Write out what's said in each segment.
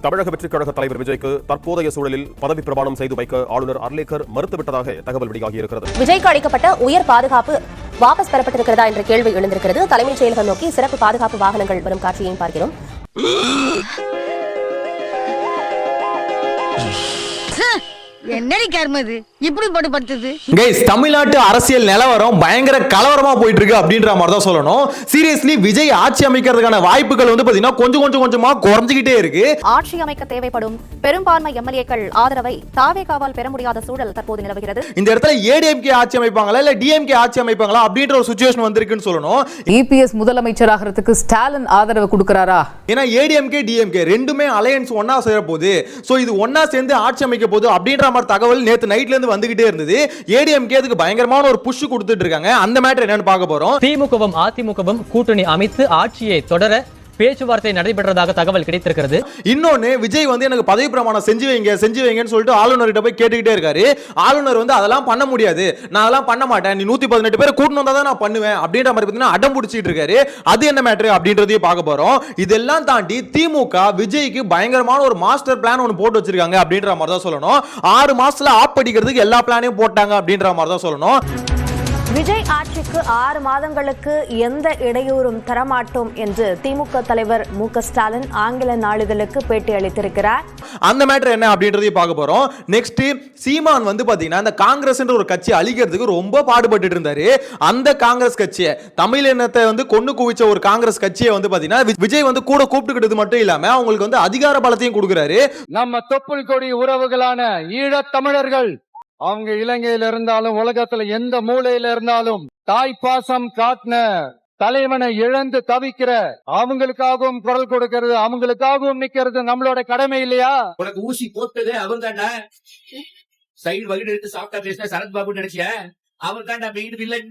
தமிழக வெற்றிக் கழக தலைவர் விஜய்க்கு தற்போதைய சூழலில் பதவி பிரமாணம் செய்து வைக்க ஆளுநர் அர்லேக்கர் மறுத்துவிட்டதாக தகவல் வெளியாகியிருக்கிறது. விஜய்க்கு அளிக்கப்பட்ட உயர் பாதுகாப்பு வாபஸ் பெறப்பட்டிருக்கிறதா என்ற கேள்வி எழுந்திருக்கிறது. தலைமைச் செயலகம் நோக்கி சிறப்பு பாதுகாப்பு வாகனங்கள் வரும் காட்சியையும் பார்க்கிறோம். என்னடி கர்மது இப்படி போட்டு படுத்துது. கைஸ், தமிழ்நாட்டு அரசியல் நிலவரம் பயங்கர கலவரமா போயிட்டு இருக்கு அப்படின்ற மாதிரி தான் சொல்லணும். சீரியஸ்லி விஜய் ஆட்சி அமைக்கிறதுக்கான வாய்ப்புகள் வந்து பாத்தீங்கன்னா கொஞ்சமா குறைஞ்சிக்கிட்டே இருக்கு. ஆட்சி அமைக்க தேவைப்படும் பெரும்பான்மை எம்எல்ஏக்கள் ஆதரவை தாவேகாவால் பெற முடியாத சூழல் தற்போது நிலவுகிறது. இந்த இடத்துல ஏடிஎம்கே ஆட்சி அமைப்பாங்களா இல்ல டிஎம்கே ஆட்சி அமைப்பாங்களா அப்படின்ற ஒரு சிச்சுவேஷன் வந்திருக்குன்னு சொல்லணும். இபிஎஸ் முதலமைச்சர் ஆகிறதுக்கு ஸ்டாலின் ஆதரவு கொடுக்கறாரா? ஏன்னா ஏடிஎம்கே டிஎம்கே ரெண்டுமே அலையன்ஸ் ஒன்னா சேர போகுது. சோ இது ஒன்னா சேர்ந்து ஆட்சி அமைக்க போகுது அப்படின்ற மாதிரி தகவல் நேத்து நைட்ல இருந்து வந்துகிட்டே இருந்தது. ஏடிஎம்கே அதுக்கு பயங்கரமான ஒரு புஷ் கொடுத்துட்டு இருக்காங்க. அந்த மேட்டர் என்னன்னு பார்க்க போறோம். திமுகவும் அதிமுகவும் கூட்டணி அமைத்து ஆட்சியை தொடர பேச்சுவார்த்தை நடைபெற்றதாக தகவல் கிடைத்திருக்கிறது. இன்னொன்னு, விஜய் வந்து எனக்கு பதவி பிரமாணம் செஞ்சு வைங்கன்னு சொல்லிட்டு ஆளுநர்கிட்ட போய் கேட்டுக்கிட்டே இருக்காரு. ஆளுநர் வந்து அதெல்லாம் பண்ண முடியாது, நான் அதெல்லாம் பண்ண மாட்டேன், நீ 118 பேர் கூட்டணும் வந்தா தான் நான் பண்ணுவேன் அப்படின்ற மாதிரி பார்த்தீங்கன்னா அடம் பிடிச்சிட்டு இருக்காரு. அது என்ன மேட்டர் அப்படின்றதையும் பார்க்க போறோம். இதெல்லாம் தாண்டி திமுக விஜய்க்கு பயங்கரமான ஒரு மாஸ்டர் பிளான் ஒன்று போட்டு வச்சிருக்காங்க அப்படின்ற மாதிரி தான் சொல்லணும். 6 மாசத்துல ஆப் அடிக்கிறதுக்கு எல்லா பிளானையும் போட்டாங்க அப்படின்ற மாதிரி தான் சொல்லணும். விஜய் ஆட்சிக்கு 6 மாதங்களுக்கு எந்த இடையூறும் தரமாட்டோம் என்று திமுக தலைவர் மு.க. ஸ்டாலின் ஆங்கில நாளிதழுக்கு பேட்டி அளித்திருக்கிறார். அந்த மேட்டர் என்ன அப்படின்றதையும் பார்க்க போறோம். நெக்ஸ்ட், சீமான் வந்து பாத்தீங்கன்னா இந்த காங்கிரஸ் ஒரு கட்சி அழிக்கிறதுக்கு ரொம்ப பாடுபட்டு இருந்தாரு. அந்த காங்கிரஸ் கட்சியை, தமிழ் இனத்தை வந்து கொண்டு குவிச்ச ஒரு காங்கிரஸ் கட்சியை வந்து பாத்தீங்கன்னா விஜய் வந்து கூட கூப்பிட்டுக்கிட்டது மட்டும் இல்லாம அவங்களுக்கு வந்து அதிகார பலத்தையும் கொடுக்கிறாரு. நம்ம தொப்புள் கொடி உறவுகளான ஈழத் தமிழர்கள், அவங்க இலங்கையில இருந்தாலும் உலகத்துல எந்த மூலையில இருந்தாலும் தாய் பாசம் காட்டின தலைவனை இழந்து தவிக்கிற அவங்களுக்காகவும் குரல் கொடுக்கிறது, அவங்களுக்காகவும் நிக்கிறது நம்மளோட கடமை இல்லையா? உனக்கு ஊசி போட்டது அவர் தாண்டா. சைடு வகிடு எடுத்து சாப்பிட்டா பேசினா சரத்பாபு நினைச்சிய அவர் தாண்டா மெயின் வில்லன்.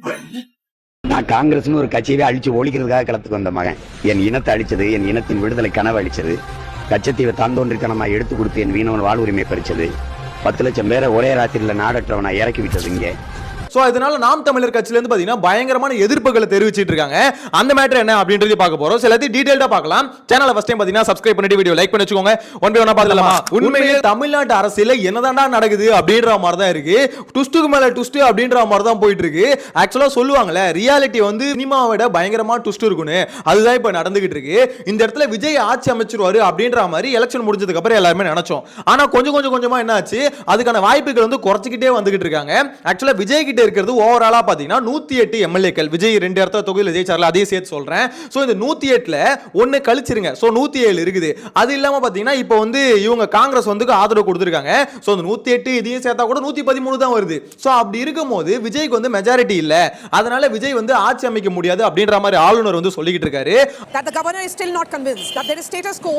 நான் காங்கிரஸ் ஒரு கட்சியவே அழிச்சு ஒழிக்கிறதுக்காக களத்துக்கு வந்த மகன். என் இனத்தை அழிச்சது, என் இனத்தின் விடுதலை கனவு அழிச்சது, கச்சத்தீவை தாந்தோன்றித்தனமா எடுத்து கொடுத்து என் வீணவன் வாழ் உரிமை பறிச்சது, 10 லட்சம் பேரை ஒரே ராத்திரில நாடற்றவனை இறக்கி விட்டது இங்க. சோ இதனால நாம் தமிழர் கட்சியில இருந்து பாத்தீங்கன்னா பயங்கரமான எதிர்ப்புகளை தெரிவிச்சிட்டு இருக்காங்க. அந்த மேட்டர் என்ன அப்படின்றதை பார்க்க போறோம். சிலது டீடைலா பார்க்கலாம். சேனலை ஃபர்ஸ்ட் டைம் பாத்தீங்கன்னா சப்ஸ்கிரைப் பண்ணிட்டு வீடியோ லைக் பண்ணி வச்சுக்கோங்க. ஒன் பை ஒன்னா பார்க்கலாமா? உண்மையிலேயே தமிழ்நாட்டு அரசியல என்னதான்டா நடக்குது அப்படின்ற மாதிரி தான் இருக்கு. ட்விஸ்டுக்கு மேல ட்விஸ்ட் அப்படின்ற மாதிரி தான் போயிட்டு இருக்கு. ஆக்சுவலா சொல்லுவாங்கல்ல, ரியாலிட்டி வந்து சினிமாவை விட பயங்கரமா ட்விஸ்ட் இருக்குன்னு, அதுதான் இப்ப நடந்துகிட்டு இருக்கு. இந்த இடத்துல விஜய் ஆட்சி அமைச்சிருவாரு அப்படின்ற மாதிரி எலெக்ஷன் முடிஞ்சதுக்கு அப்புறம் எல்லாருமே நினைச்சோம். ஆனா கொஞ்சமா என்ன ஆச்சு, அதுக்கான வாய்ப்புகள் வந்து குறைச்சிக்கிட்டே வந்துகிட்டு இருக்காங்க. ஆக்சுவலா விஜய் கிட்ட இருக்கிறது ஓவராலா பாத்தீங்கன்னா 108 எம்எல்ஏக்கள். விஜய் 2 இடத்துல தொகுதியில் ஜெயிச்சார்ல, அதே சேர்த்து சொல்றேன். சோ இந்த 108ல ஒன்னு கழிச்சிருங்க, சோ 107 இருக்குது. அது இல்லாம பாத்தீங்கன்னா இப்போ வந்து இவங்க காங்கிரஸ் வந்து ஆதரவு கொடுத்திருக்காங்க. சோ இந்த 108 இதையும் சேர்த்தா கூட 113 தான் வருது. சோ அப்படி இருக்கும்போது விஜய்க்கு வந்து மெஜாரிட்டி இல்ல, அதனால விஜய் வந்து ஆட்சி அமைக்க முடியாது அப்படின்ற மாதிரி ஆளுநர் வந்து சொல்லிக்கிட்டு இருக்காரு. That the governor is still not convinced that there is status quo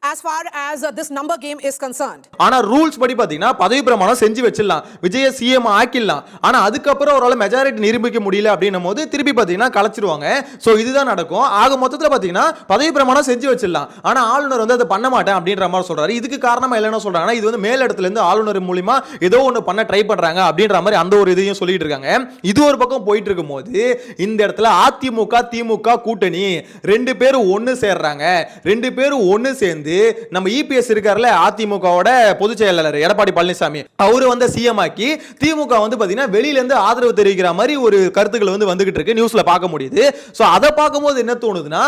as far as this number game is concerned. ஆனா ரூல்ஸ் படி பாத்தீங்கன்னா பதவி பிரமாணம் செஞ்சு வச்சிடலாம், விஜய சிஎம் ஆக்கிடலாம். ஆனா அதுக்கப்புறம் அவரால் மெஜாரிட்டி நிரூபிக்க முடியல அப்படின்னும் போது திருப்பி பாத்தீங்கன்னா கலைச்சிருவாங்க. சோ இதுதான் நடக்கும். ஆக மொத்தத்துல பாத்தீங்கன்னா பதவி பிரமாணம் செஞ்சு வச்சிடலாம், ஆனா ஆளுநர் வந்து அதை பண்ண மாட்டேன் அப்படின்ற மாதிரி சொல்றாரு. இதுக்கு காரணமா என்ன சொல்றாங்கன்னா, இது வந்து மேல் இடத்துல இருந்து ஆளுநர் மூலமா ஏதோ ஒண்ணு பண்ண ட்ரை பண்றாங்க அப்படின்ற மாதிரி அந்த ஒரு இதையும் சொல்லிட்டு இருக்காங்க. இது ஒரு பக்கம் போயிட்டு இருக்கும் போது இந்த இடத்துல அதிமுக திமுக கூட்டணி 2 பேரும் ஒன்னு சேர்றாங்க. 2 பேரும் ஒன்னு சேர்ந்து நம்ம இபிஎஸ் இருக்கார்ல, அதிமுகவோட பொதுச் செயலாளர் எடப்பாடி பழனிசாமி, அவரு வந்து சிஎம் ஆக்கி திமுக வந்து பாத்தீங்கன்னா வெளியில இருந்து ஆதரவு தெரிவிக்கிற மாதிரி ஒரு கருத்துக்கள் வந்து வந்துகிட்டு இருக்கு, நியூஸ்ல பார்க்க முடியுது. சோ அதை பார்க்கும்போது என்ன தோணுதுன்னா,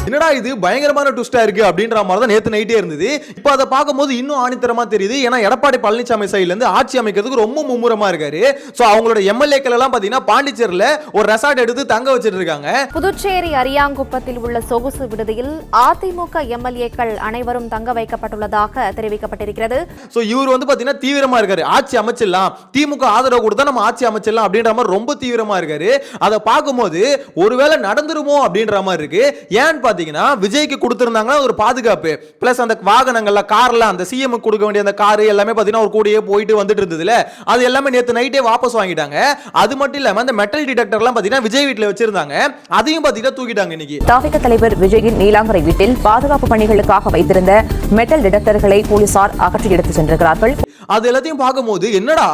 என்னடா இது பயங்கரமான ட்விஸ்டா இருக்கு அப்படின்ற மாதிரி தான் நேத்து நைட்டே இருந்தது. இப்போ அதை பார்க்கும்போது இன்னும் ஆணித்தரமா தெரியுது. ஏன்னா எடப்பாடி பழனிசாமி சைடுல இருந்து ஆட்சி அமைக்கிறதுக்கு ரொம்ப மும்முரமா இருக்காரு. சோ அவங்களோட எம்எல்ஏக்கள் எல்லாம் பாத்தீங்கன்னா பாண்டிச்சேரியில ஒரு ரெசார்ட் எடுத்து தங்க வச்சிட்டு இருக்காங்க. புதுச்சேரி அரியாங்குப்பத்தில் உள்ள சொகுசு விடுதியில் அதிமுக எம்எல்ஏக்கள் அனைவரும் தங்க வைக்கப்பட்டுள்ளதாக தெரிவிக்கப்பட்டிருக்கிறது. சோ இவர் வந்து பாத்தீங்கன்னா தீவிரமா இருக்காரு, ஆட்சி அமைச்சிடலாம், திமுக ஆதரவு கொடுத்தா நம்ம ஆட்சி அமைச்சிடலாம் அப்படின்ற மாதிரி ரொம்ப தீவிரமா இருக்காரு. அதை பார்க்கும்போது ஒருவேளை நடந்துருமோ அப்படின்ற மாதிரி இருக்கு. ஏன் பாத்தீங்கன்னா விஜய்க்கு கொடுத்திருந்தாங்கன்னா ஒரு பாதுகாப்பு பிளஸ் அந்த வாகனங்கள்ல கார்ல அந்த சிஎம் கொடுக்க வேண்டிய அந்த கார் எல்லாமே பாத்தீங்கன்னா ஒரு கூடயே போயிட்டு வந்துட்டு இருந்ததுல, அது எல்லாமே நேத்து நைட்டே வாபஸ் வாங்கிட்டாங்க. அது மட்டும் இல்லாம அந்த மெட்டல் டிடெக்டர் எல்லாம் பாத்தீங்கன்னா விஜய் வீட்ல வச்சிருந்தாங்க, அதையும் பாத்தீங்கன்னா தூக்கிட்டாங்க இன்னைக்கு. தாவேகா தலைவர் விஜயின் நீலாங்கரை வீட்டில் பாதுகாப்பு பணிகளுக்காக வைத்திருந்த மெட்டல் டிடெக்டர்களை போலீசார் அகற்றி எடுத்து சென்றிருக்கிறார்கள். அது எல்லாத்தையும் பார்க்கும்போது என்னடா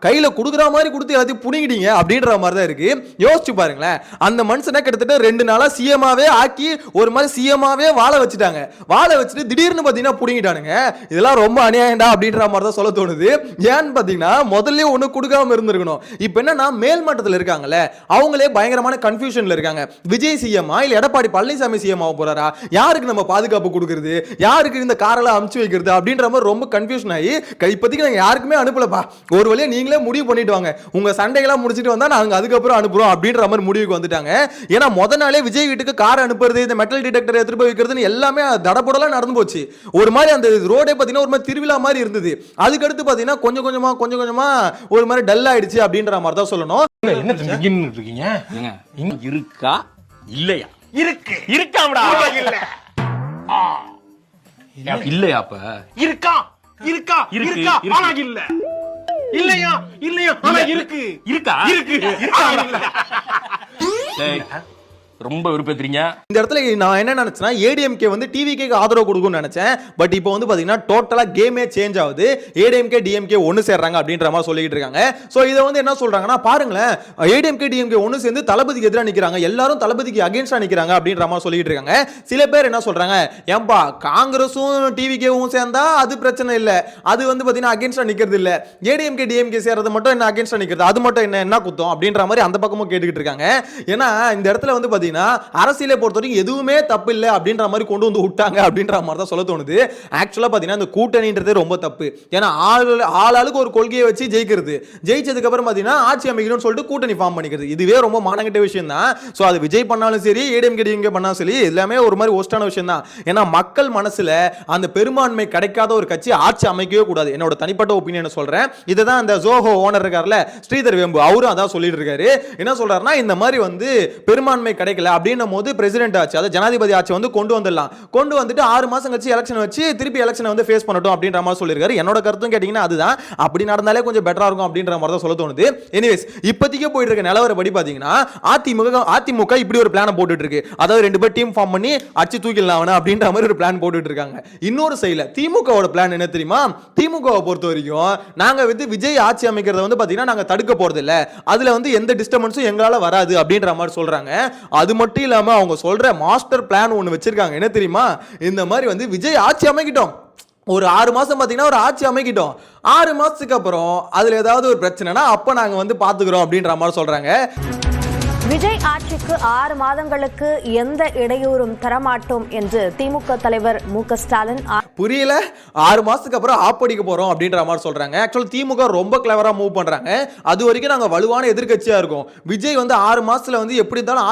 கையில குடுக்குற மாதிரி கொடுத்து எல்லாத்தையும் புடிங்கிட்டீங்க அப்படின்ற மாதிரி தான் இருக்கு. யோசிச்சு பாருங்களேன், அந்த மனுஷனை கிட்டத்தட்ட 2 நாளா சிஎம்மாவே ஆக்கி ஒரு மாதிரி சிஎம்மாவே வாழ வச்சுட்டாங்க. வாழ வச்சுட்டு திடீர்னு பாத்தீங்கன்னா புடிங்கிட்டானுங்க. இதெல்லாம் ரொம்ப அநியாயம்டா அப்படின்ற மாதிரி தான் சொல்ல தோணுது. ஏன்னு பாத்தீங்கன்னா முதல்ல ஒண்ணு கொடுக்காம இருந்திருக்கணும். இப்போ என்னன்னா மேல் மட்டத்தில் இருக்காங்கல்ல, அவங்களே பயங்கரமான கன்ஃபியூஷன்ல இருக்காங்க. விஜய் சிஎம்மா இல்ல எடப்பாடி பழனிசாமி சிஎம் ஆக போறாரா, யாருக்கு நம்ம பாதுகாப்பு கொடுக்கிறது, யாருக்கு இந்த காரெல்லாம் அமுச்சு வைக்கிறது அப்படின்ற மாதிரி ரொம்ப கன்ஃபியூஷன் ஆகி இப்போதைக்கு நாங்கள் யாருக்குமே அனுப்பலப்பா, ஒரு வழியா நீங்களே முடிவு பண்ணிட்டு வாங்க, உங்க சண்டைகளாம் முடிச்சுட்டு வந்தா நாங்க அதுக்கப்புறம் அனுப்புறோம் அப்படின்ற மாதிரி முடிவுக்கு வந்துட்டாங்க. ஏன்னா முத நாளே விஜய் வீட்டுக்கு கார் அனுப்புறது, இந்த மெட்டல் டிடெக்டர் எடுத்துட்டு போய் வைக்கிறதுன்னு எல்லாமே தடபடலாம் நடந்து போச்சு. ஒரு மாதிரி அந்த ரோடே பார்த்தீங்கன்னா ஒரு மாதிரி திருவிழா மாதிரி இருந்தது. அதுக்கடுத்து பார்த்தீங்கன்னா கொஞ்சம் கொஞ்சமா ஒரு மாதிரி டல் ஆயிடுச்சு அப்படின்ற மாதிரி தான் சொல்லணும். என்ன இருக்கீங்க இருக்கா இல்லையா? இருக்காடா இல்லையா? அப்ப இருக்கா ஆனா இல்ல இல்லையா ஆனா இருக்கா ரொம்ப விருப்பத்துறீங்க. இந்த இடத்துல நான் என்ன நினைச்சேன்னா ஏடிஎம்கே வந்து டிவிகேக்கு ஆதரவு கொடுக்கும்னு நினைச்சேன். பட் இப்போ வந்து பாத்தீங்கன்னா டோட்டலா கேமே சேஞ்ச் ஆகுது. ஏடிஎம்கே டிஎம்கே ஒன்னு சேர்றாங்க அப்படின்ற மாதிரி சொல்லிட்டு இருக்காங்க. சோ இதை வந்து என்ன சொல்றாங்கன்னா பாருங்களேன், ஏடிஎம்கே டிஎம்கே ஒன்னு சேர்ந்து தளபதிக்கு எதிராக நிக்கிறாங்க, எல்லாரும் தளபதிக்கு அகைன்ஸ்டா நிக்கிறாங்க அப்படின்ற மாதிரி சொல்லிட்டு இருக்காங்க. சில பேர் என்ன சொல்றாங்க, ஏன்பா காங்கிரஸும் டிவிகேவும் சேர்ந்தா அது பிரச்சனை இல்ல, அது வந்து பாத்தீங்கன்னா அகைன்ஸ்டா நிக்கிறது இல்ல, ஏடிஎம்கே டிஎம்கே சேர்றது மட்டும் என்ன அகைன்ஸ்டா நிக்கிறது, அது மட்டும் என்ன குத்தம் அப்படின்ற மாதிரி அந்த பக்கமும் கேட்டுக்கிட்டு இருக்காங்க. ஏன்னா இந்த இடத்துல வந்து பாத்தீங்கன்னா அரசியலை பொறுத்தவரைக்கும் எதுவுமே தப்பு இல்லை அப்படின்ற மாதிரி கொண்டு வந்து விட்டாங்க அப்படின்ற மாதிரி தான் சொல்ல தோணுது. ஆக்சுவலா பாத்தீங்கன்னா இந்த கூட்டணின்றது ரொம்ப தப்பு. ஏன்னா ஆளுக்கு ஒரு கொள்கையை வச்சு ஜெயிக்கிறது, ஜெயிச்சதுக்கு அப்புறம் பாத்தீங்கன்னா ஆட்சி அமைக்கணும்னு சொல்லிட்டு கூட்டணி ஃபார்ம் பண்ணிக்கிறது, இதுவே ரொம்ப மானங்கிட்ட விஷயம் தான். சோ அது விஜய் பண்ணாலும் சரி, ஏடிஎம்கே டிஎம்கே பண்ணாலும் சரி, எல்லாமே ஒரு மாதிரி ஒஸ்டான விஷயம் தான். ஏன்னா மக்கள் மனசுல அந்த பெரும்பான்மை கிடைக்காத ஒரு கட்சி ஆட்சி அமைக்கவே கூடாது. என்னோட தனிப்பட்ட ஒப்பீனியன் சொல்றேன். இதுதான் இந்த ஜோஹோ ஓனர் இருக்கார்ல ஸ்ரீதர் வேம்பு, அவரும் அதான் சொல்லிட்டு இருக்காரு. என்ன சொல்றாருன்னா, இந்த மாதிரி வந்து பெரும்பான்மை கிடைக்கல அப்படின்னும் போது பிரசிடென்ட் ஆட்சி, அதாவது ஜனாதிபதி ஆட்சி வந்து கொண்டு வந்துடலாம், கொண்டு வந்துட்டு 6 மாசம் கழிச்சு எலெக்ஷன் வச்சு திருப்பி எலெக்ஷனை வந்து ஃபேஸ் பண்ணட்டும் அப்படின்ற மாதிரி சொல்லியிருக்காரு. என்னோட கருத்தும் கேட்டீங்கன்னா அதுதான், அப்படி நடந்தாலே கொஞ்சம் பெட்டரா இருக்கும் அப்படின்ற மாதிரி தான் சொல்ல தோணுது. எனிவேஸ் இப்போதைக்கு போயிட்டு இருக்க நிலவரப்படி பாத்தீங்கன்னா அதிமுக இப்படி ஒரு பிளான் போட்டுட்டு இருக்கு. அதாவது 2 பேர் டீம் ஃபார்ம் பண்ணி அடிச்சு தூக்கிடலாம் அப்படின்ற மாதிரி ஒரு பிளான் போட்டுட்டு இருக்காங்க. இன்னொரு சைடுல திமுகவோட பிளான் என்ன தெரியுமா? திமுகவை பொறுத்த வரைக்கும் நாங்க வந்து விஜய் ஆட்சி அமைக்கிறத வந்து பாத்தீங்கன்னா நாங்க தடுக்க போறது இல்ல, அதுல வந்து எந்த டிஸ்டர்பன்ஸும் எங்களால வராது அப்படின்ற மாதிரி சொல்றாங்க. அது மட்டும் இல்லாம அவங்க சொல்ற மாஸ்டர் பிளான் ஒன்னு வச்சிருக்காங்க. என்ன தெரியுமா? இந்த மாதிரி வந்து விஜய் ஆட்சி அமைக்கிட்டோம், ஒரு 6 மாசம் பாத்தீங்கன்னா ஒரு ஆட்சி அமைக்கிட்டோம், 6 மாசத்துக்கு அப்புறம் அதுல ஏதாவது ஒரு பிரச்சனைனா அப்ப நாங்க வந்து பாத்துக்கிறோம் அப்படின்ற மாதிரி சொல்றாங்க. விஜய் ஆட்சிக்கு 6 மாதங்களுக்கு எந்த இடையூறும் தரமாட்டோம் என்று திமுக தலைவர் மு.க.ஸ்டாலின் புரியல, 6 மாசத்துக்கு அப்புறம் ஆப்படிக்க போறோம் அப்படின்ற மாதிரி சொல்றாங்க. ஆக்சுவலி திமுக ரொம்ப கிளவரா மூவ் பண்றாங்க. அது வரைக்கும் நாங்க வலுவான எதிர்க்கட்சியா இருக்கோம். விஜய் வந்து 6 மாசத்துல வந்து எப்படி இருந்தாலும்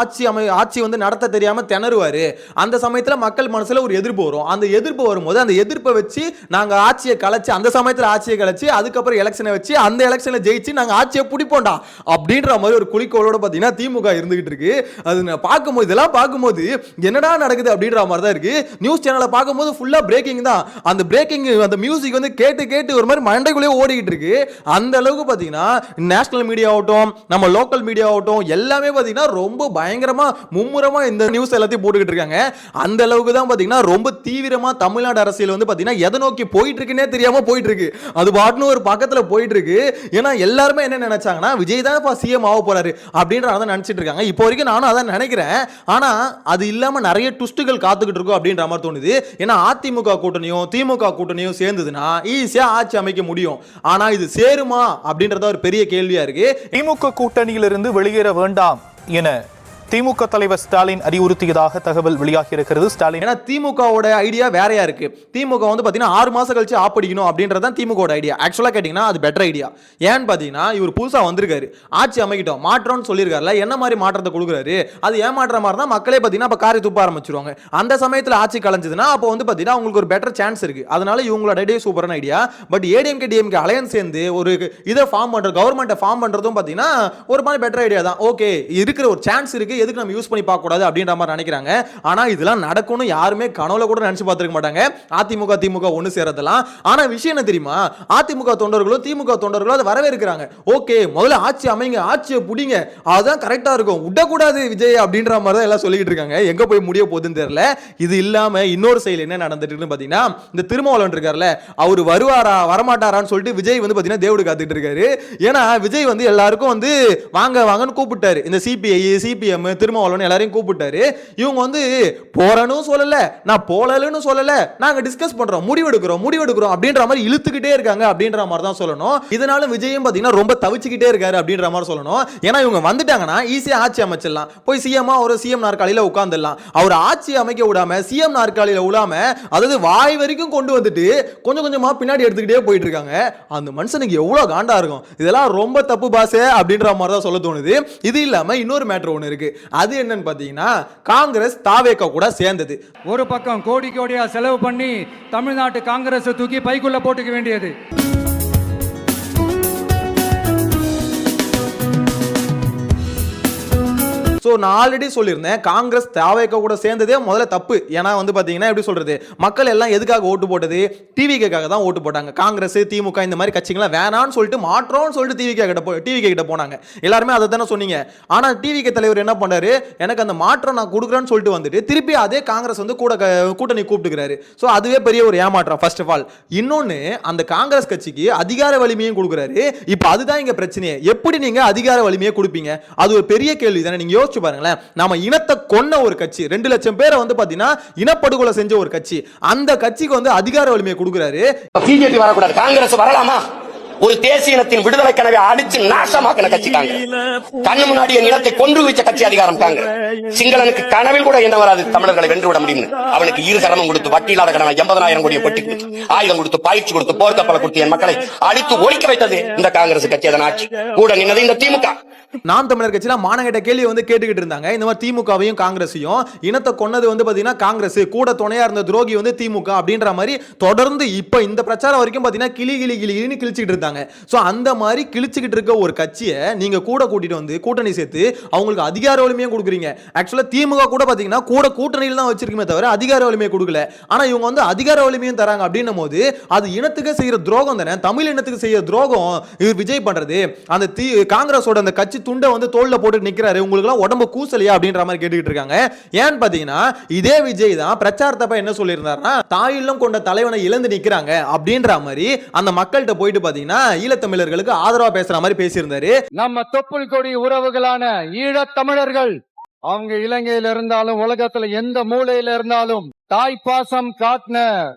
ஆட்சி வந்து நடத்த தெரியாம திணறுவாரு. அந்த சமயத்துல மக்கள் மனசுல ஒரு எதிர்ப்பு வரும். அந்த எதிர்ப்பு வரும்போது அந்த எதிர்ப்பை வச்சு நாங்க ஆட்சியை கலைச்சு, அந்த சமயத்துல ஆட்சியை கலைச்சு அதுக்கப்புறம் எலெக்ஷனை வச்சு அந்த எலெக்ஷன்ல ஜெயிச்சு நாங்க ஆட்சியை பிடிப்போம்டா அப்படின்ற மாதிரி ஒரு குறிக்கோளோட பாத்தீங்கன்னா திமுக இருந்துகிட்டு இருக்கு. அது பார்க்கும்போது இதெல்லாம் பார்க்கும்போது என்னடா நடக்குது அப்படின்ற மாதிரி தான் இருக்கு. நியூஸ் சேனலை பார்க்கும்போது ஃபுல்லா பிரேக்கிங் தான். அந்த பிரேக்கிங் அந்த மியூசிக் வந்து கேட்டு ஒரு மாதிரி மண்டைக்குள்ளே ஓடிக்கிட்டு இருக்கு. அந்த அளவுக்கு பாத்தீங்கன்னா நேஷனல் மீடியா ஆகட்டும், நம்ம லோக்கல் மீடியா ஆகட்டும், எல்லாமே பாத்தீங்கன்னா ரொம்ப பயங்கரமா மும்முரமா இந்த நியூஸ் எல்லாத்தையும் போட்டுக்கிட்டு இருக்காங்க. அந்த அளவுக்கு தான் பாத்தீங்கன்னா ரொம்ப தீவிரமா தமிழ்நாடு அரசியல் வந்து பாத்தீங்கன்னா எதை நோக்கி போயிட்டு இருக்குன்னே தெரியாம போயிட்டு இருக்கு. அது பாட்டுன்னு ஒரு பக்கத்துல போயிட்டு இருக்கு. ஏன்னா எல்லாருமே என்ன நினைச்சாங்கன்னா விஜய் தான் சிஎம் ஆக போறாரு அப்படின்ற நினைச்சிட்டு இருக்காங்க. இப்போ வரைக்கும் நானும் அதான் நினைக்கிறேன். ஆனா அது இல்லாம நிறைய ட்விஸ்டுகள் காத்துக்கிட்டு இருக்கும் அப்படின்ற மாதிரி தோணுது. ஏன்னா அதிமுக கூட்டணியும் திமுக கூட்டணியும் சேர்ந்ததுன்னா ஈஸியா ஆட்சி அமைக்க முடியும். ஆனா இது சேருமா அப்படின்றத ஒரு பெரிய கேள்வியா இருக்கு. திமுக கூட்டணியிலிருந்து வெளியேற வேண்டாம் என திமுக தலைவர் ஸ்டாலின் அறிவுறுத்தியதாக தகவல் வெளியாகி இருக்கிறது. ஸ்டாலின் ஏன்னா திமுகவோட ஐடியா வேறையா இருக்கு. திமுக வந்து பாத்தீங்கன்னா 6 மாசம் கழிச்சு ஆப்படிக்கணும் அப்படின்றதான் திமுகவோட ஐடியா. ஆக்சுவலா கேட்டீங்கன்னா அது பெட்டர் ஐடியா. ஏன்னு பாத்தீங்கன்னா இவர் புதுசா வந்திருக்காரு, ஆட்சி அமைக்கிட்டோம், மாற்றம்னு சொல்லியிருக்காருல, என்ன மாதிரி மாற்றத்தை கொடுக்குறாரு, அது ஏமாற்ற மாதிரி தான் மக்களே பாத்தீங்கன்னா இப்ப காரி துப்ப ஆரம்பிச்சிருவாங்க. அந்த சமயத்துல ஆட்சி கலைஞ்சதுன்னா அப்போ வந்து பாத்தீங்கன்னா உங்களுக்கு ஒரு பெட்டர் சான்ஸ் இருக்கு. அதனால இவங்களோட ஐடியா சூப்பரான idea. But ADMK DMK alliance சேர்ந்து ஒரு இதை ஃபார்ம் பண்ற, கவர்மெண்ட்டை ஃபார்ம் பண்றதும் பாத்தீங்கன்னா ஒரு மாதிரி பெட்டர் ஐடியா தான். ஓகே, இருக்கிற ஒரு சான்ஸ் இருக்கு, இருக்கு, எதுக்கு நம்ம யூஸ் பண்ணி பார்க்க கூடாது அப்படின்ற மாதிரி நினைக்கிறாங்க. ஆனா இதெல்லாம் நடக்கும்னு யாருமே கனவுல கூட நினைச்சு பார்த்திருக்க மாட்டாங்க, அதிமுக திமுக ஒன்னு சேரதெல்லாம். ஆனா விஷயம் என்ன தெரியுமா, அதிமுக தொண்டர்களும் திமுக தொண்டர்களும் அதை வரவேற்கிறாங்க. ஓகே, முதல்ல ஆட்சி அமைங்க, ஆட்சியை புடிங்க, அதுதான் கரெக்டா இருக்கும், விடக்கூடாது விஜய் அப்படின்ற மாதிரி தான் எல்லாம் சொல்லிட்டு இருக்காங்க. எங்க போய் முடிய போகுதுன்னு தெரியல. இது இல்லாம இன்னொரு சைடு என்ன நடந்துட்டு இருக்குன்னு பாத்தீங்கன்னா, இந்த திருமாவளவன் இருக்காருல்ல, அவர் வருவாரா வரமாட்டாரான்னு சொல்லிட்டு விஜய் வந்து பாத்தீங்கன்னா தேவடு காத்துட்டு இருக்காரு. ஏன்னா விஜய் வந்து எல்லாருக்கும் வந்து வாங்க வாங்கன்னு கூப்பிட்டாரு. இந்த சிபிஐ சிபிஎம் திருமாவளவன் எல்லாரையும் கூப்பிட்டாரு. இவங்க வந்து போறன்னு சொல்லல, நான் போலன்னு சொல்லல, நாங்க டிஸ்கஸ் பண்றோம், முடிவெடுக்கிறோம் அப்படின்ற மாதிரி இழுத்துக்கிட்டே இருக்காங்க அப்படின்ற மாதிரி தான் சொல்லணும். இதனால விஜயும் பாத்தீங்கன்னா ரொம்ப தவிச்சுக்கிட்டே இருக்காரு அப்படின்ற மாதிரி சொல்லணும். ஏன்னா இவங்க வந்துட்டாங்கன்னா ஈஸியா ஆட்சி அமைச்சிடலாம், போய் சிஎம்மா ஒரு சிஎம் நாற்காலியில உட்கார்ந்துடலாம். அவர் ஆட்சி அமைக்க விடாம சிஎம் நாற்காலியில விடாம, அதாவது வாய் வரைக்கும் கொண்டு வந்துட்டு கொஞ்சம் கொஞ்சமா பின்னாடி எடுத்துக்கிட்டே போயிட்டு இருக்காங்க. அந்த மனுஷனுக்கு எவ்வளவு காண்டா இருக்கும். இதெல்லாம் ரொம்ப தப்பு பாசே அப்படின்ற மாதிரி தான் சொல்ல தோணுது. இது இல்லாம இன்னொரு மேட்டர் ஒன்று இருக்கு. அது என்னன்னு பாத்தீங்கன்னா, காங்கிரஸ் தாவேக கூட சேர்ந்தது. ஒரு பக்கம் கோடி கோடியா செலவு பண்ணி தமிழ்நாட்டு காங்கிரஸ் தூக்கி பைக்குள்ள போட்டுக்க வேண்டியது. ஸோ நான் ஆல்ரெடி சொல்லியிருந்தேன், காங்கிரஸ் தாவேக கூட சேர்ந்ததே முதல்ல தப்பு. ஏன்னா வந்து பார்த்தீங்கன்னா எப்படி சொல்றது, மக்கள் எல்லாம் எதுக்காக ஓட்டு போட்டது, டிவிக்காக தான் ஓட்டு போட்டாங்க. காங்கிரஸ் திமுக இந்த மாதிரி கட்சிகள்லாம் வேணான்னு சொல்லிட்டு மாற்றோம்னு சொல்லிட்டு டிவிகே கிட்ட போனாங்க. எல்லாருமே அதை தானே சொன்னீங்க. ஆனால் டிவிகே தலைவர் என்ன பண்ணாரு, எனக்கு அந்த மாற்றம் நான் கொடுக்குறேன்னு சொல்லிட்டு வந்துட்டு திருப்பி அதே காங்கிரஸ் வந்து கூட்டணி கூப்பிட்டுக்கிறாரு. ஸோ அதுவே பெரிய ஒரு ஏமாற்றம் ஃபர்ஸ்ட் ஆஃப் ஆல். இன்னொன்று, அந்த காங்கிரஸ் கட்சிக்கு அதிகார வலிமையும் கொடுக்குறாரு. இப்போ அதுதான் இங்க பிரச்சனையே. எப்படி நீங்க அதிகார வலிமையை கொடுப்பீங்க, அது ஒரு பெரிய கேள்வி தானே. நீங்க யோசிச்சு பாருங்களேன், நாம இனத்தை கொன்ன ஒரு கட்சி, 2 லட்சம் பேரை வந்து பாத்தீங்கன்னா இனப்படுகொலை செஞ்ச ஒரு கட்சி, அந்த கட்சிக்கு வந்து அதிகார வலிமையை கொடுக்கிறாரு. பிஜேபி வரக்கூடாது, காங்கிரஸ் வரலாமா? ஒரு தேசிய இனத்தின் விடுதலை கனவை அடிச்சு நாசமாக்கின கட்சி காங்கிரஸ். கண்ணு முன்னாடி என் இனத்தை கொன்று வைச்ச கட்சி அதிகாரம் காங்கிரஸ். சிங்களனுக்கு கனவில் கூட என்ன வராது தமிழர்களை வென்று விட முடியும். அவனுக்கு இரு கரமும் கொடுத்து, வட்டி இல்லாத கடனை 80,000 கோடியை கொட்டி கொடுத்து, ஆயுதம் கொடுத்து, பயிற்சி கொடுத்து, போர்க்கப்பலை கொடுத்து என் மக்களை அடித்து ஒழிக்க வைத்தது இந்த காங்கிரஸ் கட்சி. அதன் ஆட்சி கூட நின்னது இந்த திமுக. நாம் தமிழர் கட்சியில மானகட்ட கேள்வி வந்து கேட்டுக்கிட்டு இருந்தாங்க. இந்த மாதிரி திமுகவையும் காங்கிரஸையும், இனத்தை கொன்னது வந்து பாத்தீங்கன்னா காங்கிரஸ், கூட துணையா இருந்த துரோகி வந்து திமுக அப்படின்ற மாதிரி தொடர்ந்து இப்ப இந்த பிரச்சாரம் வரைக்கும் பாத்தீங்கன்னா கிளின்னு கிழிச்சிட்டு இருந்தாங்க. சோ அந்த மாதிரி கிழிச்சிட்டு இருக்க ஒரு கட்சியை நீங்க கூட கூட்டிட்டு வந்து கூட்டணி சேர்த்து அவங்களுக்கு அதிகார வலிமையை கொடுக்குறீங்க. ஆக்சுவலா திமுக கூட பாத்தீங்கன்னா கூட கூட்டணியில் தான் வச்சிருக்குமே தவிர அதிகார வலிமையை கொடுக்கல. ஆனா இவங்க வந்து அதிகார வலிமையும் தராங்க அப்படின்னும் போது அது இனத்துக்கு செய்யற துரோகம் தானே, தமிழ் இனத்துக்கு செய்யற துரோகம் இவர் விஜய் பண்றது. அந்த காங்கிரஸோட அந்த கட்சி துண்டை வந்து தோல்ல போட்டு நிக்கிறாரு, உங்களுக்கு எல்லாம் உடம்பு கூசலையா அப்படின்ற மாதிரி கேட்டுக்கிட்டு இருக்காங்க. ஏன்னு பாத்தீங்கன்னா இதே விஜய் தான் பிரச்சாரத்தப்ப என்ன சொல்லியிருந்தாருன்னா, தாயுள்ளம் கொண்ட தலைவனை இழந்து நிக்கிறாங்க அப்படின்ற மாதிரி அந்த மக்கள்கிட்ட போயிட்டு பாத்தீங்கன்னா ஈழத்தமிழர்களுக்கு ஆதரவா பேசுற மாதிரி பேசியிருந்தாரு. நம்ம தொப்புள் கொடி உறவுகளான ஈழத் தமிழர்கள், அவங்க இலங்கையில இருந்தாலும் உலகத்துல எந்த மூலையில இருந்தாலும் தாய் பாசம் காட்டின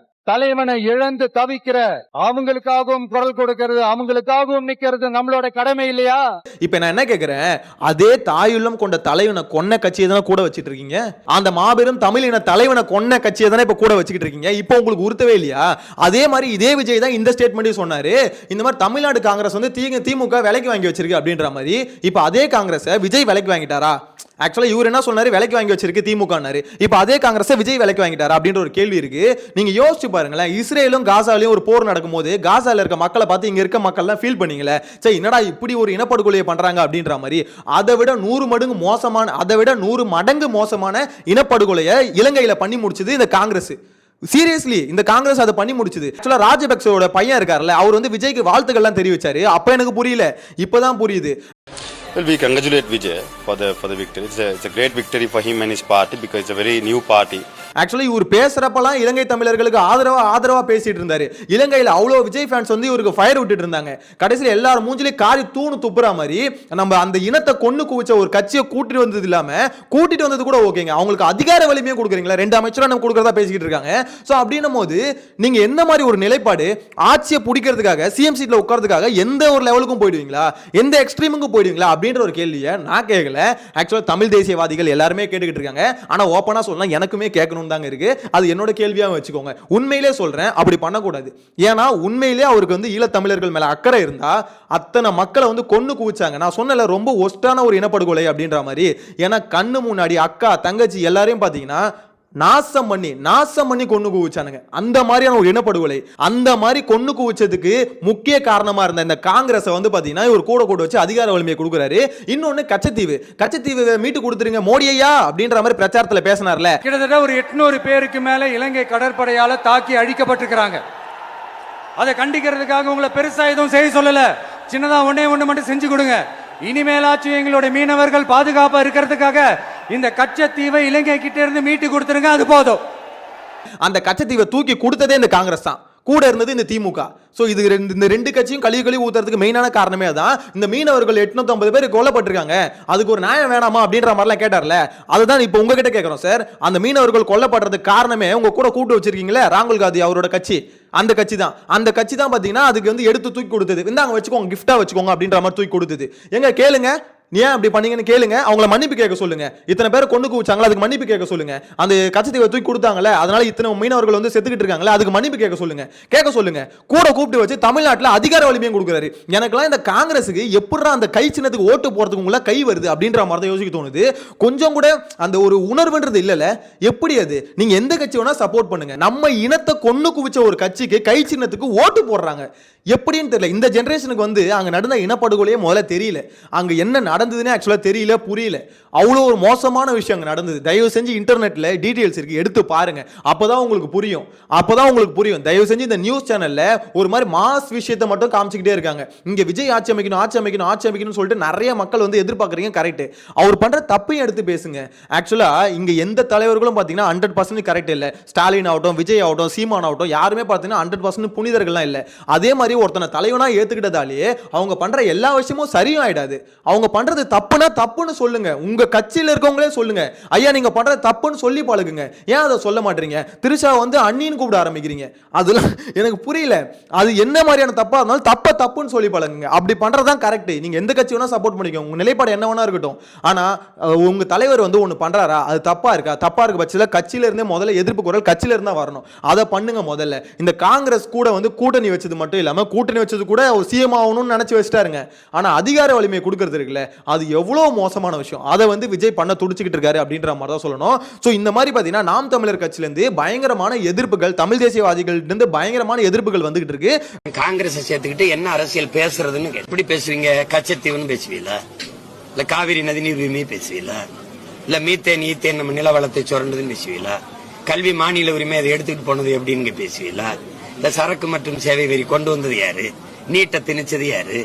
தலைவனை இழந்து தவிக்கிற அவங்களுக்காகவும் குரல் கொடுக்கிறது, அவங்களுக்காகவும் நிக்கிறது நம்மளோட கடமை இல்லையா? இப்ப நான் என்ன கேக்குறேன், அதே தாயுள்ளம் கொண்ட தலைவனை கொன்ன கட்சியை தானே கூட வச்சிட்டு இருக்கீங்க. அந்த மாபெரும் தமிழின தலைவனை கொன்ன கட்சியை தானே இப்ப கூட வச்சுக்கிட்டு இருக்கீங்க. இப்போ உங்களுக்கு உறுத்தவே இல்லையா? அதே மாதிரி இதே விஜய் தான் இந்த ஸ்டேட்மெண்ட்டையும் சொன்னாரு, இந்த மாதிரி தமிழ்நாடு காங்கிரஸ் வந்து திமுக விலைக்கு வாங்கி வச்சிருக்கு அப்படின்ற மாதிரி. இப்ப அதே காங்கிரஸ் விஜய் விலைக்கு வாங்கிட்டாரா? ஆக்சுவலா இவர் என்ன சொன்னாரு, விலைக்கு வாங்கி வச்சிருக்கு திமுகனாரு. இப்ப அதே காங்கிரஸ் விஜய் விலைக்கு வாங்கிட்டாரா அப்படின்ற ஒரு கேள்வி இருக்கு. நீங்க யோசிச்சு பாருங்களேன், இஸ்ரேலும் காசாலையும் ஒரு போர் நடக்கும்போது காசால இருக்க மக்களை பார்த்து இங்க இருக்க மக்கள் எல்லாம் ஃபீல் பண்ணீங்களே, சரி என்னடா இப்படி ஒரு இனப்படுகொலையை பண்றாங்க அப்படின்ற மாதிரி. அதை விட 100 மடங்கு மோசமான இனப்படுகொலையை இலங்கையில பண்ணி முடிச்சது இந்த காங்கிரஸ். சீரியஸ்லி இந்த காங்கிரஸ் அதை பண்ணி முடிச்சது. ஆக்சுவலா ராஜபக்சேவோட பையன் இருக்காருல்ல, அவர் வந்து விஜய்க்கு வாழ்த்துக்கள்லாம் தெரிவிச்சாரு. அப்ப எனக்கு புரியல, இப்பதான் புரியுது. Well, we congratulate Vijay for the victory. It's a great victory for him and his party because it's a very new party. Actually இவர் பேசுறப்பலாம் இலங்கை தமிழர்களுக்கு ஆதரவா பேசிட்டு இருந்தாரு. இலங்கையில அவ்வளவு விஜய் ஃபேன்ஸ் வந்து இவருக்கு ஃபயர் விட்டுட்டு இருந்தாங்க. கடைசியில் எல்லாரும் மூஞ்சிலே காரி தூணு துப்புற மாதிரி நம்ம அந்த இனத்தை கொன்னு குவிச்ச ஒரு கட்சியை கூட்டிட்டு வந்தது இல்லாம, கூட்டிட்டு வந்தது கூட ஓகேங்க, அவங்களுக்கு அதிகார வலிமையை கொடுக்குறீங்களா, 2 அமைச்சரா நம்ம கொடுக்கறதா பேசிக்கிட்டு இருக்காங்க. சோ அப்படின்னும் போது நீங்க என்ன மாதிரி ஒரு நிலைப்பாடு, ஆட்சியை பிடிக்கிறதுக்காக சிஎம் சீட்ல உட்கார்றதுக்காக எந்த ஒரு லெவலுக்கும் போயிடுவீங்களா, எந்த எக்ஸ்ட்ரீமுக்கும் போயிடுவீங்களா அப்படின்ற ஒரு கேள்வியை நான் கேட்கல. ஆக்சுவலா தமிழ் தேசியவாதிகள் எல்லாருமே கேட்டுக்கிட்டு இருக்காங்க. ஆனா ஓப்பனா சொல்லலாம், எனக்குமே கேட்கணும் தாங்க இருக்கு. அது என்னோட கேள்வியா வச்சுக்கோங்க. உண்மையிலே சொல்றேன், அப்படி பண்ணக்கூடாது. ஏன்னா உண்மையிலே அவருக்கு வந்து ஈழத்தமிழர்கள் மேல அக்கறை இருந்தா அத்தனை மக்களை வந்து கொன்னு குவிச்சாங்க. நான் சொன்னல ரொம்ப ஒஸ்டான ஒரு இனப்படுகொலை அப்படின்ற மாதிரி. ஏன்னா கண்ணு முன்னாடி அக்கா தங்கச்சி எல்லாரையும் பாத்தீங்கன்னா நாசம் பண்ணி கொண்டு குவிச்சானுங்க. அந்த மாதிரியான ஒரு இனப்படுகொலை, அந்த மாதிரி கொண்டு குவிச்சதுக்கு முக்கிய காரணமா இருந்த இந்த காங்கிரஸ் வந்து பாத்தீங்கன்னா இவர் கூட வச்சு அதிகார வலிமையை கொடுக்குறாரு. இன்னொன்னு கச்சத்தீவு மீட்டு கொடுத்துருங்க மோடி ஐயா அப்படின்ற மாதிரி பிரச்சாரத்துல பேசினார்ல. கிட்டத்தட்ட ஒரு 800 பேருக்கு மேல இலங்கை கடற்படையால தாக்கி அழிக்கப்பட்டிருக்கிறாங்க. அதை கண்டிக்கிறதுக்காக உங்களை பெருசா எதுவும் செய்ய சொல்லல, சின்னதா ஒண்ணே மட்டும் செஞ்சு கொடுங்க. இனிமேலாச்சும் எங்களுடைய மீனவர்கள் பாதுகாப்பா இருக்கிறதுக்காக இந்த கச்சத்தீவை இலங்கை கிட்ட இருந்து மீட்டு கொடுத்துருங்க, அது போதும். அந்த கச்சத்தீவை தூக்கி கொடுத்ததே இந்த காங்கிரஸ் தான், கூட இருந்தது இந்த திமுக. சோ இது இந்த ரெண்டு கட்சியும் கழுவி ஊத்துறதுக்கு மெயினான காரணமே தான். இந்த மீனவர்கள் 850 பேர் கொல்லப்பட்டிருக்காங்க, அதுக்கு ஒரு நியாயம் வேணாமா அப்படின்ற மாதிரிலாம் கேட்டார்ல. அதுதான் இப்போ உங்ககிட்ட கேட்கறோம் சார். அந்த மீனவர்கள் கொல்லப்படுறதுக்கு காரணமே உங்க கூட கூட்டு வச்சிருக்கீங்களே ராகுல் காந்தி அவரோட கட்சி, அந்த கட்சி தான் பாத்தீங்கன்னா அதுக்கு வந்து எடுத்து தூக்கி கொடுத்தது. இந்தாங்க வச்சுக்கோங்க, கிஃப்டா வச்சுக்கோங்க அப்படின்ற மாதிரி தூக்கி கொடுத்தது. எங்க கேளுங்க, ஏன் அப்படி பண்ணீங்கன்னு கேளுங்க, அவங்கள மன்னிப்பு கேட்க சொல்லுங்க. இத்தனை பேரை கொண்டு குவிச்சாங்களா, அதுக்கு மன்னிப்பு கேட்க சொல்லுங்க. அந்த கச்சத்தீவை தூக்கி கொடுத்தாங்களே, அதனால இத்தனை மீனவர்கள் வந்து செத்துக்கிட்டு இருக்காங்களே, அதுக்கு மன்னிப்பு கேட்க சொல்லுங்க. கூட கூப்பிட்டு வச்சு தமிழ்நாட்டில் அதிகார வலிமையும் கொடுக்குறாரு. எனக்கெல்லாம் இந்த காங்கிரஸுக்கு எப்படிடா அந்த கை சின்னத்துக்கு ஓட்டு போறதுக்கு உங்கள கை வருது அப்படின்ற மாதிரி தான் யோசிக்க தோணுது. கொஞ்சம் கூட அந்த ஒரு உணர்வுன்றது இல்லல. எப்படி அது? நீங்க எந்த கட்சி வேணா சப்போர்ட் பண்ணுங்க, நம்ம இனத்தை கொண்டு குவிச்ச ஒரு கட்சிக்கு கை சின்னத்துக்கு ஓட்டு போடுறாங்க. எப்படின்னு தெரியல. இந்த ஜெனரேஷனுக்கு வந்து அங்க நடந்த இனப்படுகொலையே முதல்ல தெரியல, அங்க என்ன நடந்ததுன்னு ஆக்சுவலா தெரியல, புரியல. அவ்வளோ ஒரு மோசமான விஷயம் அங்க நடந்தது. தயவு செஞ்சு இன்டர்நெட்ல டீடைல்ஸ் இருக்கு, எடுத்து பாருங்க, அப்பதான் உங்களுக்கு புரியும். தயவு செஞ்சு இந்த நியூஸ் சேனல்ல ஒரு மாதிரி மாஸ் விஷயத்தை மட்டும் காமிச்சுக்கிட்டே இருக்காங்க. இங்க விஜய் ஆட்சி அமைக்கணும் சொல்லிட்டு நிறைய மக்கள் வந்து எதிர்பார்க்கறீங்க, கரெக்ட். அவர் பண்ற தப்பையும் எடுத்து பேசுங்க. ஆக்சுவலா இங்க எந்த தலைவர்களும் பாத்தீங்கன்னா 100% கரெக்ட் இல்ல. ஸ்டாலின் ஆகட்டும், விஜய் ஆகட்டும், சீமான் ஆகட்டும், யாருமே பாத்தீங்கன்னா 100% புனிதர்கள்லாம் இல்ல. அதே மாதிரி ஒருத்தனை தலைவனா ஏத்துக்கிட்டதாலேயே அவங்க பண்ற எல்லா விஷயமும் சரியும் ஆயிடாது. அவங்க பண்றது தப்புனா தப்புன்னு சொல்லுங்க. உங்க கட்சியில இருக்கவங்களே சொல்லுங்க, ஐயா நீங்க பண்றது தப்புன்னு சொல்லி பழகுங்க. ஏன் அதை சொல்ல மாட்டீங்க? திருஷா வந்து அண்ணின்னு கூப்பிட ஆரம்பிக்கிறீங்க. அதெல்லாம் எனக்கு புரியல. அது என்ன மாதிரியான தப்பா இருந்தாலும் தப்புன்னு சொல்லி பழகுங்க. அப்படி பண்றதுதான் கரெக்ட். நீங்க எந்த கட்சி வேணா சப்போர்ட் பண்ணிக்கோங்க, உங்க நிலைப்பாடு என்ன வேணா இருக்கட்டும். ஆனா உங்க தலைவர் வந்து ஒண்ணு பண்றாரா, அது தப்பா இருக்கு பட்சத்தில் கட்சியில இருந்தே முதல்ல எதிர்ப்பு குரல் கட்சியில இருந்தா வரணும். அதை பண்ணுங்க முதல்ல. இந்த காங்கிரஸ் கூட வந்து கூட்டணி வச்சது மட்டும் இல்லாம கூட்டணி வச்சது கூட ஒரு சிஎம் ஆகணும்னு நினைச்சு வச்சிட்டாருங்க. ஆனா அதிகார வலிமையை கொடுக்கறது இருக்குல்ல, அது எவ்வளவு மோசமான விஷயம். அதை வந்து விஜய் பண்ண துடிச்சுக்கிட்டு இருக்காரு அப்படின்ற மாதிரி தான் சொல்லணும். சோ இந்த மாதிரி பாத்தீங்கன்னா நாம் தமிழர் கட்சியில இருந்து பயங்கரமான எதிர்ப்புகள், தமிழ் தேசியவாதிகள் இருந்து பயங்கரமான எதிர்ப்புகள் வந்துகிட்டு இருக்கு. காங்கிரஸ் சேர்த்துக்கிட்டு என்ன அரசியல் பேசுறதுன்னு எப்படி பேசுவீங்க? கச்சத்தீவுன்னு பேசுவீங்களா, இல்ல காவிரி நதிநீர் உரிமையை பேசுவீங்களா, இல்ல மீத்தேன் ஈத்தேன் நம்ம நிலவளத்தை சுரண்டதுன்னு பேசுவீங்களா, கல்வி மாநில உரிமை அதை எடுத்துக்கிட்டு போனது எப்படின்னு பேசுவீங்களா, இந்த சரக்கு மற்றும் சேவை வரி கொண்டு வந்தது யாரு, நீட்டை திணிச்சது யாரு,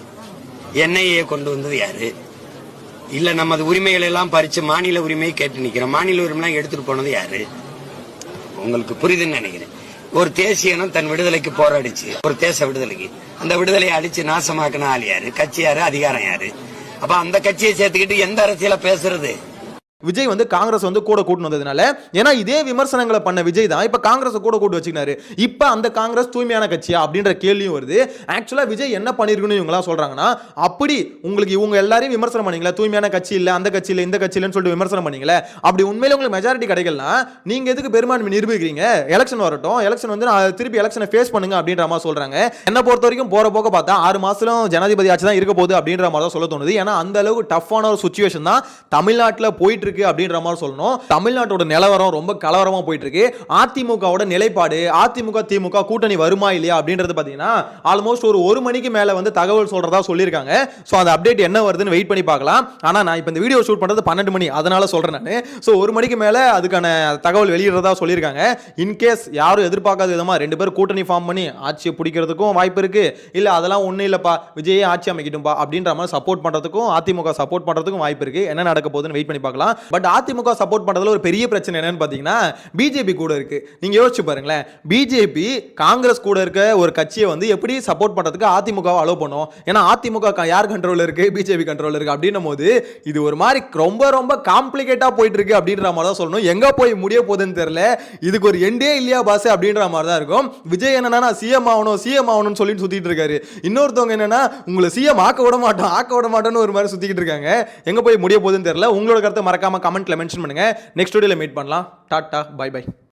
என்ஐஏ கொண்டு வந்தது யாரு, இல்ல நமது உரிமைகள் எல்லாம் பறிச்சு மாநில உரிமையை கேட்டு நிக்கிறோம், மாநில உரிமை எடுத்துட்டு போனது யாரு? உங்களுக்கு புரியுதுன்னு நினைக்கிறேன். ஒரு தேசிய இனம் தன் விடுதலைக்கு போராடிச்சு, ஒரு தேச விடுதலைக்கு. அந்த விடுதலையை அடிச்சு நாசமாக்கின ஆள் யாரு? கட்சி யாரு? அதிகாரம் யாரு? அப்ப அந்த கட்சியை சேர்த்துக்கிட்டு எந்த அரசியல பேசுறது? விஜய் வந்து காங்கிரஸ் வந்து கூட கூட்டு வந்ததுனால, ஏன்னா இதே விமர்சனங்களை பண்ண விஜய் தான் இப்ப காங்கிரஸ் கூட கூட்டு வச்சுக்கினாரு. இப்ப அந்த காங்கிரஸ் தூய்மையான கட்சியா அப்படின்ற கேள்வியும் வருது. ஆக்சுவலா விஜய் என்ன பண்ணிருக்குன்னு இவங்க எல்லாம் சொல்றாங்கன்னா, அப்படி உங்களுக்கு இவங்க எல்லாரையும் விமர்சனம் பண்ணீங்களா, தூய்மையான கட்சி இல்ல, அந்த கட்சி இல்ல, இந்த கட்சி இல்லன்னு சொல்லிட்டு விமர்சனம் பண்ணீங்களே, அப்படி உண்மையில உங்களுக்கு மெஜாரிட்டி கிடைக்கலனா நீங்க எதுக்கு பெரும்பான்மை நிரூபிக்கிறீங்க? எலெக்ஷன் வரட்டும், எலெக்ஷன் வந்து திருப்பி எலெக்ஷனை ஃபேஸ் பண்ணுங்க அப்படின்ற மாதிரி சொல்றாங்க. என்ன பொறுத்த வரைக்கும் போற போக பார்த்தா 6 மாசம் ஜனாதிபதி ஆட்சி தான் இருக்க போகுது அப்படின்ற மாதிரி தான் சொல்ல தோணுது. ஏன்னா அந்த அளவுக்கு டஃப்பான ஒரு சிச்சுவேஷன் தான் தமிழ்நாட்டில் போயிட்டு இருக்கு அப்படின்ற மாதிரி சொல்லணும். தமிழ்நாட்டோட நிலவரம் ரொம்ப கலவரமா போயிட்டு இருக்கு. அதிமுகவோட நிலைப்பாடு, அதிமுக திமுக கூட்டணி வருமா இல்லையா அப்படின்றது பாத்தீங்கன்னா ஆல்மோஸ்ட் ஒரு மணிக்கு மேல வந்து தகவல் சொல்றதா சொல்லியிருக்காங்க. சோ அந்த அப்டேட் என்ன வருதுன்னு வெயிட் பண்ணி பார்க்கலாம். ஆனா நான் இப்ப இந்த வீடியோ ஷூட் பண்றது 12 மணி, அதனால சொல்றேன் நான். சோ 1 மணிக்கு மேல அதுக்கான தகவல் வெளியிடுறதா சொல்லியிருக்காங்க. இன்கேஸ் யாரும் எதிர்பார்க்காத விதமா 2 பேர் கூட்டணி ஃபார்ம் பண்ணி ஆட்சியை பிடிக்கிறதுக்கும் வாய்ப்பு இருக்கு. இல்ல அதெல்லாம் ஒண்ணு இல்லப்பா விஜயே ஆட்சி அமைக்கட்டும்பா அப்படின்ற மாதிரி சப்போர்ட் பண்றதுக்கும் அதிமுக சப்போர்ட் பண்றதுக்கும் வாய்ப்பு இருக்கு. என்ன நடக்க போகுதுன்னு வெயிட் பண்ணி பார்க்கலாம். பட் அதிமுக சப்போர்ட் பண்றதுல ஒரு பெரிய பிரச்சனை என்னன்னு பாத்தீங்கன்னா பிஜேபி கூட இருக்கு. நீங்க யோசிச்சு பாருங்களேன், பிஜேபி காங்கிரஸ் கூட இருக்க ஒரு கட்சியை வந்து எப்படி சப்போர்ட் பண்றதுக்கு அதிமுகவை அலோ பண்ணும்? ஏன்னா அதிமுக யார் கண்ட்ரோல்ல இருக்கு? பிஜேபி கண்ட்ரோல்ல இருக்கு. அப்படின்னும் போது இது ஒரு மாதிரி ரொம்ப ரொம்ப காம்ப்ளிகேட்டா போயிட்டு இருக்கு அப்படின்ற மாதிரி தான் சொல்லணும். எங்க போய் முடிய போகுதுன்னு தெரியல. இதுக்கு ஒரு எண்டே இல்லையா பாஸ் அப்படின்ற மாதிரி தான் இருக்கும். விஜய் என்னன்னா சிஎம் ஆகணும்னு சொல்லிட்டு சுத்திட்டு இருக்காரு. இன்னொருத்தவங்க என்னன்னா உங்களை சிஎம் ஆக்க விட மாட்டோம்னு ஒரு மாதிரி சுத்திக்கிட்டு இருக்காங்க. எங்க போய் முடிய போகுதுன்னு தெரியல. உங்களோட கருத்தை மறக்காம கமெண்ட்ல மென்ஷன் பண்ணுங்க. நெக்ஸ்ட் வீடியோல மீட் பண்ணலாம். டாடா, பை பை.